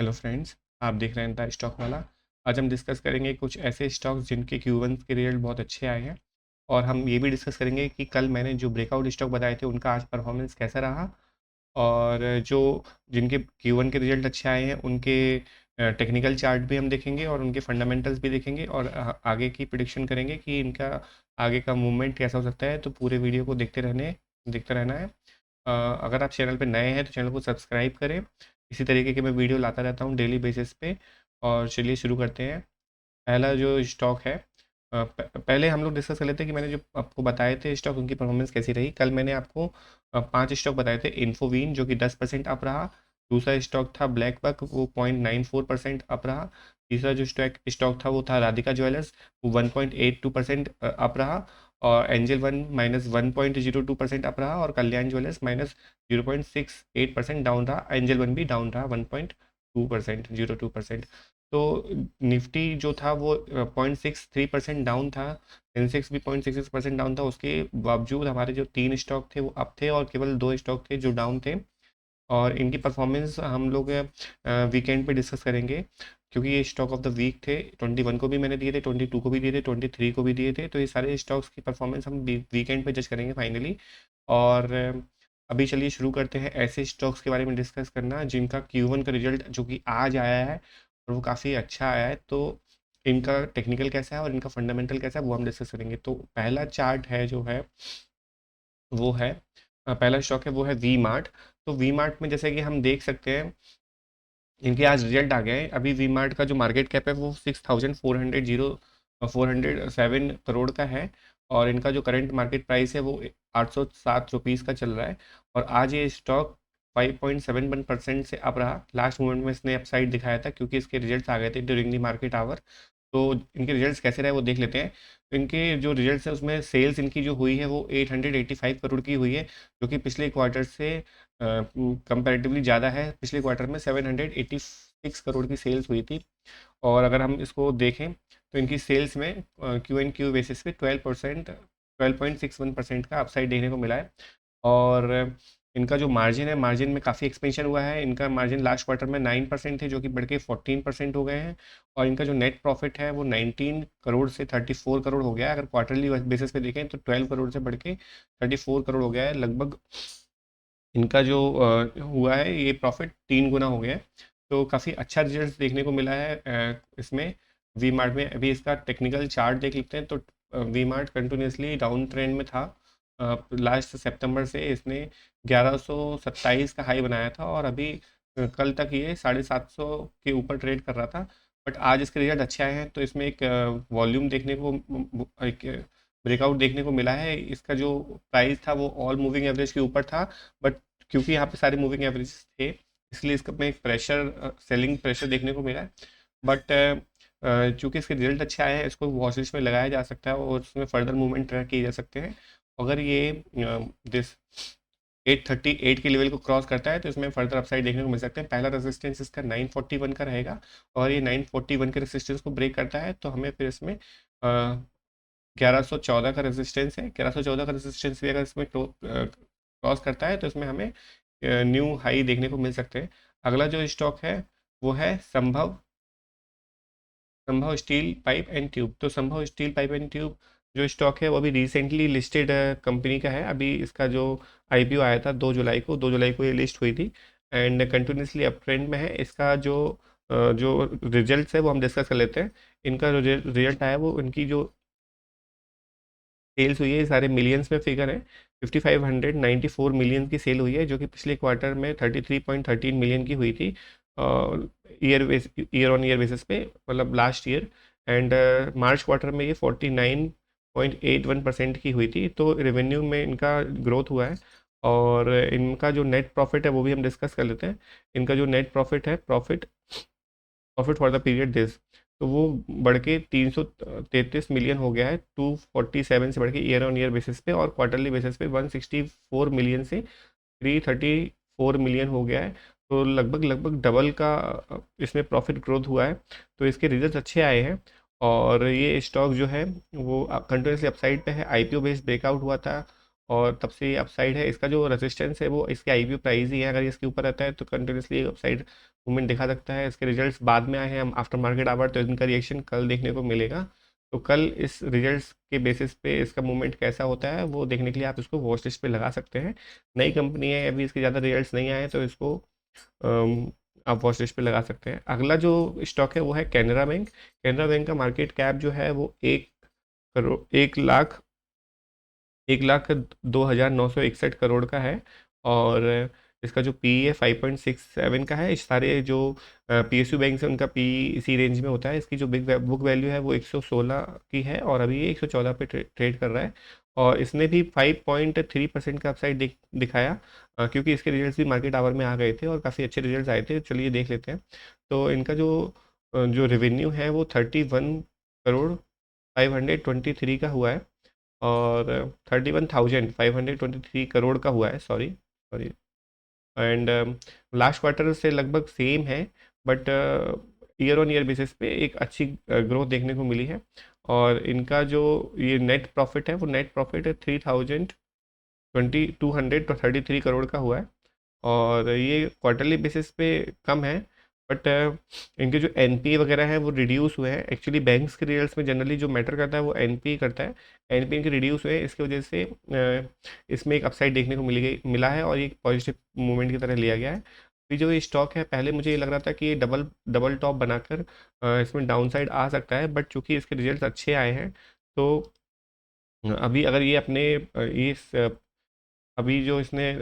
Hello friends, आप देख रहे हैं द स्टॉक वाला। आज हम डिस्कस करेंगे कुछ ऐसे स्टॉक्स जिनके Q1 के रिजल्ट बहुत अच्छे आए हैं। और हम ये भी डिस्कस करेंगे कि कल मैंने जो ब्रेकआउट स्टॉक बताए थे उनका आज परफॉर्मेंस कैसा रहा। और जो जिनके Q1 के रिजल्ट अच्छे आए हैं उनके टेक्निकल चार्ट भी हम देखेंगे और उनके फंडामेंटल्स भी देखेंगे और आगे की प्रिडिक्शन करेंगे कि इनका आगे का मूवमेंट कैसा हो सकता है। तो पूरे वीडियो को देखते रहना है। अगर आप चैनल पे नए हैं तो चैनल को सब्सक्राइब करें। इसी तरीके के मैं वीडियो लाता रहता हूँ डेली बेसिस पे। और चलिए शुरू करते हैं। पहला जो स्टॉक है, पहले हम लोग डिस्कस कर लेते हैं कि मैंने जो आपको बताए थे स्टॉक उनकी परफॉर्मेंस कैसी रही। कल मैंने आपको 5 स्टॉक बताए थे। इन्फोवीन जो कि 10% अप रहा। दूसरा स्टॉक था ब्लैक बक, वो 0.94% अप रहा। तीसरा जो स्टॉक था वो था राधिका ज्वेलर्स, वो 1.82% अप रहा। और एंजल वन -1.02% अप रहा। और कल्याण ज्वेलर्स -0.68% डाउन रहा। एंजल वन भी डाउन रहा 1.2%। तो निफ्टी जो था वो 0.63% डाउन था। सेंसेक्स भी 0.66% डाउन था। उसके बावजूद हमारे जो 3 स्टॉक थे वो अप थे और केवल 2 स्टॉक थे जो डाउन थे। और इनकी परफॉर्मेंस हम लोग वीकेंड पे डिस्कस करेंगे, क्योंकि ये स्टॉक ऑफ द वीक थे। 21 को भी मैंने दिए थे, 22 को भी दिए थे, 23 को भी दिए थे। तो ये सारे स्टॉक्स की परफॉर्मेंस हम वीकेंड पे जज करेंगे फाइनली। और अभी चलिए शुरू करते हैं ऐसे स्टॉक्स के बारे में डिस्कस करना जिनका Q1 का रिजल्ट जो कि आज आया है और वो काफ़ी अच्छा आया है। तो इनका टेक्निकल कैसा है और इनका फंडामेंटल कैसा है वो हम डिस्कस करेंगे। तो पहला चार्ट है जो है वो है पहला स्टॉक है वो है वी मार्ट। तो वी मार्ट में जैसे कि हम देख सकते हैं इनके आज रिजल्ट आ गए हैं। अभी वी मार्ट का जो मार्केट कैप है वो 407 करोड़ का है। और इनका जो करंट मार्केट प्राइस है वो 807 रुपीज़ का चल रहा है। और आज ये स्टॉक 5.71% से अप रहा। लास्ट मोमेंट में इसने अपसाइड दिखाया था क्योंकि इसके रिजल्ट्स आ गए थे ड्यूरिंग द मार्केट आवर। तो इनके रिजल्ट्स कैसे रहे वो देख लेते हैं। तो इनके जो रिजल्ट्स है उसमें सेल्स इनकी जो हुई है वो 885 करोड़ की हुई है, जो कि पिछले क्वार्टर से कंपैरेटिवली ज़्यादा है। पिछले क्वार्टर में 786 करोड़ की सेल्स हुई थी। और अगर हम इसको देखें तो इनकी सेल्स में Q&Q बेसिस पे 12.61% का अपसाइड देखने को मिला है। और इनका जो मार्जिन है, मार्जिन में काफ़ी एक्सपेंशन हुआ है। इनका मार्जिन लास्ट क्वार्टर में 9% थे जो कि बढ़ के 14% हो गए हैं। और इनका जो नेट प्रॉफिट है वो 19 करोड़ से 34 करोड़ हो गया है। अगर क्वार्टरली बेसिस पे देखें तो 12 करोड़ से बढ़ के 34 करोड़ हो गया है। लगभग इनका जो हुआ है ये प्रॉफिट 3 गुना हो गया है। तो काफ़ी अच्छा रिजल्ट देखने को मिला है इसमें वी मार्ट में। अभी इसका टेक्निकल चार्ट देख लेते हैं। तो V Mart continuously down trend में था। लास्ट सितंबर से इसने 1127 का हाई बनाया था और अभी कल तक ये 750 के ऊपर ट्रेड कर रहा था। बट आज इसके रिजल्ट अच्छे आए हैं तो इसमें एक वॉल्यूम देखने को एक ब्रेकआउट देखने को मिला है। इसका जो प्राइस था वो ऑल मूविंग एवरेज के ऊपर था। बट क्योंकि यहाँ पे सारे मूविंग एवरेज थे इसलिए इसका में एक प्रेशर, सेलिंग प्रेशर देखने को मिला है। बट चूंकि इसके रिजल्ट अच्छे आए हैं इसको वॉच लिस्ट में लगाया जा सकता है और उसमें फर्दर मूवमेंट ट्रैक किए जा सकते हैं। अगर ये दिस 838 के लेवल को क्रॉस करता है तो इसमें फर्दर अपसाइड देखने को मिल सकते हैं। पहला रेजिस्टेंस इसका 941 का रहेगा। और ये 941 के रेजिस्टेंस को ब्रेक करता है तो हमें फिर इसमें 1114 का रेजिस्टेंस है। 1114 का रेजिस्टेंस भी अगर इसमें क्रॉस करता है तो इसमें हमें न्यू हाई देखने को मिल सकते हैं। अगला जो स्टॉक है वो है संभव स्टील पाइप एंड ट्यूब। तो संभव स्टील पाइप एंड ट्यूब जो स्टॉक है वो अभी रिसेंटली लिस्टेड कंपनी का है। अभी इसका जो आईपीओ आया था 2 जुलाई को ये लिस्ट हुई थी एंड कंटिन्यूसली अप ट्रेंड में है। इसका जो रिजल्ट्स है वो हम डिस्कस कर लेते हैं। इनका जो रिजल्ट आया वो इनकी जो सेल्स हुई है, ये सारे मिलियंस में फिगर है। 5594 मिलियन की सेल हुई है जो कि पिछले क्वार्टर में 33.13 मिलियन की हुई थी ईयर ऑन ईयर बेसिस पे, मतलब last year. And March quarter में ये 49.81% की हुई थी। तो रेवेन्यू में इनका ग्रोथ हुआ है। और इनका जो नेट प्रॉफिट है वो भी हम डिस्कस कर लेते हैं। इनका जो नेट प्रॉफिट है, profit for the period this, तो वो बढ़ के 333 मिलियन हो गया है 247 से बढ़ के ईयर ऑन ईयर बेसिस पे। और क्वार्टरली बेसिस पे 164 मिलियन से 334 मिलियन हो गया है। तो लगभग लगभग डबल का इसमें प्रॉफिट ग्रोथ हुआ है। तो इसके रिजल्ट अच्छे आए हैं। और ये स्टॉक जो है वो कंटिन्यूसली अपसाइड पे है। आईपीओ बेस्ड ब्रेकआउट हुआ था और तब से ये अपसाइड है। इसका जो रेजिस्टेंस है वो इसके आईपीओ प्राइस ही है। अगर इसके ऊपर रहता है तो कंटिन्यूसली अपसाइड मूवमेंट दिखा सकता है। इसके रिजल्ट्स बाद में आए हैं हम आफ्टर मार्केट आवर, तो इनका रिएक्शन कल देखने को मिलेगा। तो कल इस रिजल्ट्स के बेसिस पे इसका मूवमेंट कैसा होता है वो देखने के लिए आप इसको वॉच लिस्ट पे लगा सकते हैं। नई कंपनी है, अभी इसके ज़्यादा रिजल्ट्स नहीं आए, तो इसको आप वॉच लिस्ट पे लगा सकते हैं। अगला जो स्टॉक है वो है कैनरा बैंक। कैनरा बैंक का मार्केट कैप जो है वो 1 करोड़ 1 लाख 2,961 करोड़ का है। और इसका जो पी है 5.67 का है। इस सारे जो PSU बैंक है उनका पी इसी रेंज में होता है। इसकी जो बिग बुक वैल्यू है वो 116 की है और अभी ये 114 पे ट्रेड कर रहा है। और इसने भी 5.3% का अपसाइड दिखाया, क्योंकि इसके रिजल्ट्स भी मार्केट आवर में आ गए थे और काफ़ी अच्छे रिजल्ट्स आए थे। चलिए देख लेते हैं। तो इनका जो रेवेन्यू है वो 31 करोड़ 523 का हुआ है, और 31,523 करोड़ का हुआ है, sorry sorry. And last quarter से लगभग सेम है, but year on year basis पे एक अच्छी ग्रोथ देखने को मिली है। और इनका जो ये नेट प्रॉफिट है वो नेट प्रॉफिट 3,233 करोड़ का हुआ है। और ये क्वार्टरली बेसिस पे कम है, बट इनके जो एनपीए वगैरह है वो रिड्यूस हुए हैं। एक्चुअली बैंक्स के रिजल्ट्स में जनरली जो मैटर करता है वो एनपीए करता है। एनपीए इनके रिड्यूस हुए हैं, इसकी वजह से इसमें एक अपसाइड देखने को मिला है और ये एक पॉजिटिव मूवमेंट की तरह लिया गया है। अभी जो ये स्टॉक है, पहले मुझे ये लग रहा था कि ये डबल डबल टॉप बनाकर इसमें डाउन साइड आ सकता है, बट चूंकि इसके रिजल्ट अच्छे आए हैं, तो अभी अगर ये अपने अभी जो इसने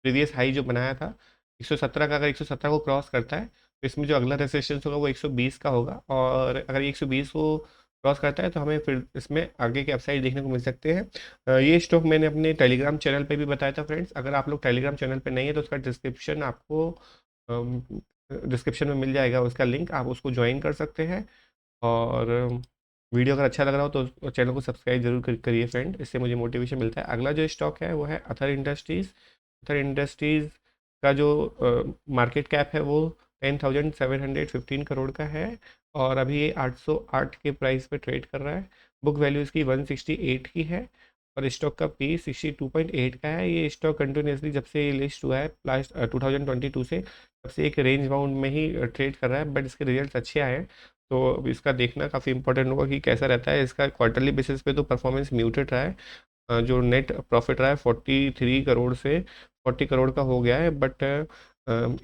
प्रीवियस हाई जो बनाया था 117 का, अगर 117 को क्रॉस करता है तो इसमें जो अगला रेजिस्टेंस होगा वो 120 का होगा। और अगर ये 120 को क्रॉस करता है तो हमें फिर इसमें आगे के अपसाइड देखने को मिल सकते हैं। ये स्टॉक मैंने अपने टेलीग्राम चैनल पे भी बताया था फ्रेंड्स। अगर आप लोग टेलीग्राम चैनल पे नहीं है तो उसका डिस्क्रिप्शन आपको डिस्क्रिप्शन में मिल जाएगा, उसका लिंक, आप उसको ज्वाइन कर सकते हैं। और वीडियो अगर अच्छा लग रहा हो तो चैनल को सब्सक्राइब जरूर करिए फ्रेंड, इससे मुझे मोटिवेशन मिलता है। अगला जो स्टॉक है वो है अथर इंडस्ट्रीज़। अथर इंडस्ट्रीज़ का जो मार्केट कैप है वो 10,715 करोड़ का है, और अभी ये 808 के प्राइस पे ट्रेड कर रहा है। बुक वैल्यू इसकी 168 की है, और स्टॉक का पी 62.8 का है। ये स्टॉक कंटिन्यूसली जब से ये लिस्ट हुआ है लास्ट 2022 से, तब से एक रेंज बाउंड में ही ट्रेड कर रहा है, बट इसके रिजल्ट अच्छे आए हैं। तो अब इसका देखना काफ़ी इंपॉर्टेंट होगा कि कैसा रहता है। इसका क्वार्टरली बेसिस पे तो परफॉर्मेंस म्यूटेड रहा है। जो नेट प्रॉफिट रहा है 43 करोड़ से 40 करोड़ का हो गया है, but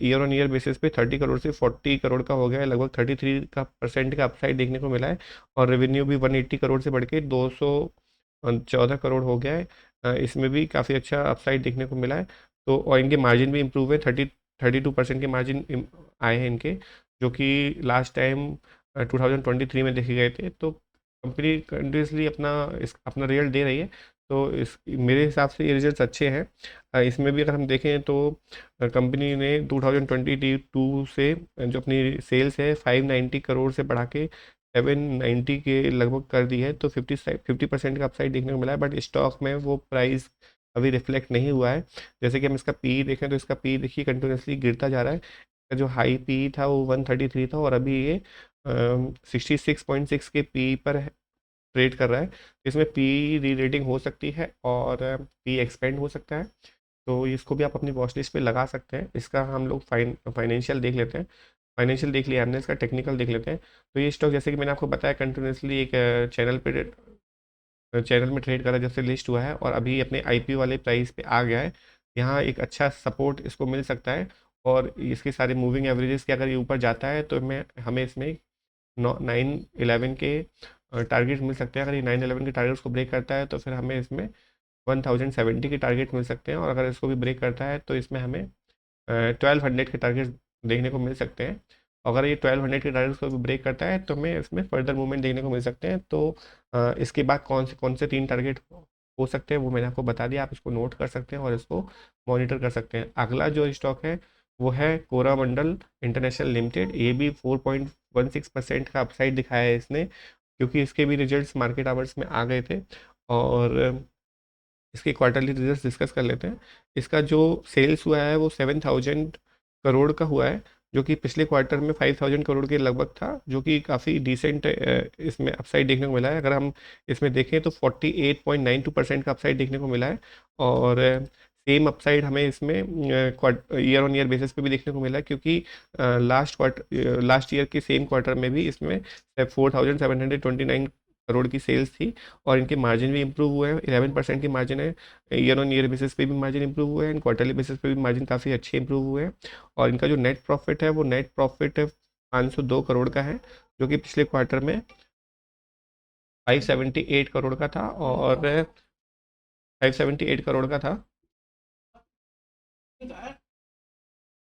year on year basis पे 30 करोड़ से 40 करोड़ का हो गया है। लगभग 33% का अपसाइड देखने को मिला है। और रेवेन्यू भी 180 करोड़ से बढ़ के 214 करोड़ हो गया है। इसमें भी काफ़ी अच्छा अपसाइड देखने को मिला है। तो और इनके मार्जिन भी इम्प्रूव है, 32% के मार्जिन आए हैं इनके, जो कि लास्ट टाइम 2023 में देखे गए थे। तो कंपनी कंटिन्यूसली अपना रिजल्ट दे रही है। तो इस मेरे हिसाब से ये रिजल्ट्स अच्छे हैं। इसमें भी अगर हम देखें तो कंपनी ने 2022 से जो अपनी सेल्स है 590 करोड़ से बढ़ा के 790 के लगभग कर दी है। तो 50% का अपसाइड देखने को मिला है, बट स्टॉक में वो प्राइस अभी रिफ्लेक्ट नहीं हुआ है। जैसे कि हम इसका पी देखें तो इसका पी देखिए कंटिन्यूसली गिरता जा रहा है। इसका जो हाई पी था वो 133 था, और अभी ये 66.6 के पी पर ट्रेड कर रहा है। इसमें पी री रेटिंग हो सकती है और पी एक्सपेंड हो सकता है। तो इसको भी आप अपनी वॉच लिस्ट पे लगा सकते हैं। इसका हम लोग फाइनेंशियल देख लेते हैं। फाइनेंशियल देख लिया हमने, इसका टेक्निकल देख लेते हैं। तो ये स्टॉक जैसे कि मैंने आपको बताया कंटिन्यूसली एक चैनल में ट्रेड करा जब से लिस्ट हुआ है, और अभी अपने आईपीओ वाले प्राइस पे आ गया है। यहाँ एक अच्छा सपोर्ट इसको मिल सकता है। और इसके सारे मूविंग एवरेजेस के अगर ये ऊपर जाता है तो हमें इसमें 911 के टारगेट मिल सकते हैं। अगर ये 911 के टारगेट्स को ब्रेक करता है तो फिर हमें इसमें 1070 के टारगेट मिल सकते हैं, और अगर इसको भी ब्रेक करता है तो इसमें हमें 1200 के टारगेट देखने को मिल सकते हैं। अगर ये 1200 के टारगेट्स को भी ब्रेक करता है तो हमें इसमें फर्दर मूवमेंट देखने को मिल सकते हैं। तो इसके बाद कौन से 3 टारगेट हो सकते हैं वो मैंने आपको बता दिया। आप इसको नोट कर सकते हैं और इसको मॉनिटर कर सकते हैं। अगला जो स्टॉक है वो है कोरामंडल इंटरनेशनल लिमिटेड। ये भी 4.16% का अपसाइड दिखाया है इसने, क्योंकि इसके भी रिजल्ट्स मार्केट आवर्स में आ गए थे। और इसके क्वार्टरली रिजल्ट्स डिस्कस कर लेते हैं। इसका जो सेल्स हुआ है वो 7,000 करोड़ का हुआ है, जो कि पिछले क्वार्टर में 5,000 करोड़ के लगभग था, जो कि काफ़ी डिसेंट इसमें अपसाइड देखने को मिला है। अगर हम इसमें देखें तो 48.92% का अपसाइड देखने को मिला है। और सेम अपसाइड हमें इसमें ईयर ऑन ईयर बेसिस पे भी देखने को मिला, क्योंकि लास्ट ईयर के सेम क्वार्टर में भी इसमें 4,729 करोड़ की सेल्स थी, और इनके मार्जिन भी इंप्रूव हुए हैं, 11% की मार्जिन है। ईयर ऑन ईयर बेसिस पे भी मार्जिन इंप्रूव हुए हैं, एंड क्वार्टरली बेसिस पे भी मार्जिन काफ़ी अच्छे इंप्रूव हुए हैं। और इनका जो नेट प्रॉफिट है वो नेट प्रॉफिट 502 करोड़ का है, जो कि पिछले क्वार्टर में 578 करोड़ का था, और 578 करोड़ का था।